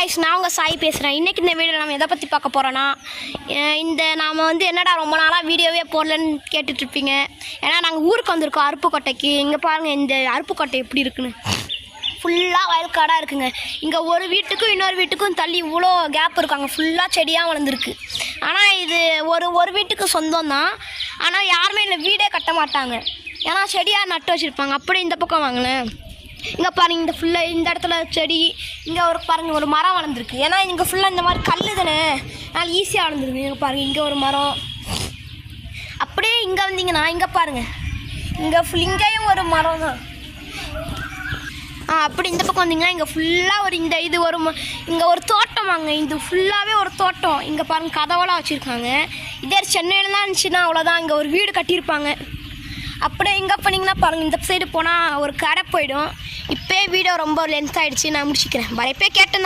Guys, நான் உங்கள் சாய் பேசுகிறேன். இன்றைக்கி இந்த வீடியோவில் நம்ம எதை பற்றி பார்க்க போகிறோன்னா, நாம் என்னடா ரொம்ப நாளாக வீடியோவே போடலன்னு கேட்டுட்ருப்பீங்க. ஏன்னா நாங்கள் ஊருக்கு வந்திருக்கோம் அருப்புக்கோட்டைக்கு. இங்கே பாருங்கள் இந்த அருப்புக்கோட்டை எப்படி இருக்குன்னு. ஃபுல்லாக வயல்காடாக இருக்குங்க. இங்கே ஒரு வீட்டுக்கும் இன்னொரு வீட்டுக்கும் தள்ளி இவ்வளோ கேப் இருக்காங்க. ஃபுல்லாக செடியாக வளர்ந்துருக்கு. ஆனால் இது ஒரு வீட்டுக்கு சொந்தம் தான். ஆனால் யாருமே இல்லை வீடே கட்ட மாட்டாங்க. ஏன்னா செடியாக நட்டு வச்சுருப்பாங்க. அப்படியே இந்த பக்கம் வாங்கினேன். இங்கே பாருங்கள், இந்த ஃபுல்லாக இந்த இடத்துல செடி, இங்கே பாருங்கள் ஒரு மரம் வளர்ந்துருக்கு. ஏன்னா இங்கே ஃபுல்லாக இந்த மாதிரி கல் தானே, அதனால் ஈஸியாக வளர்ந்துருக்கு. இங்கே பாருங்கள், இங்கே ஒரு மரம். அப்படியே இங்கே வந்தீங்கன்னா இங்கே பாருங்கள், இங்கேயும் ஒரு மரம் தான். அப்படி இந்த பக்கம் வந்தீங்கன்னா இங்கே ஃபுல்லாக இங்கே ஒரு தோட்டம் வாங்க. இது ஃபுல்லாகவே ஒரு தோட்டம். இங்கே பாருங்கள் கதவெல்லாம் வச்சுருக்காங்க. இதே சென்னையில் தான் இருந்துச்சுன்னா அவ்வளோதான், இங்கே ஒரு வீடு கட்டியிருப்பாங்க. அப்படியே இங்கே போனீங்கன்னா பாருங்கள், இந்த சைடு போனால் ஒரு கடை போயிடும். இப்போயே வீடியோ ரொம்ப லென்த் ஆகிடுச்சு, நான் முடிச்சுக்கிறேன். வரைப்பே கேட்டேன்.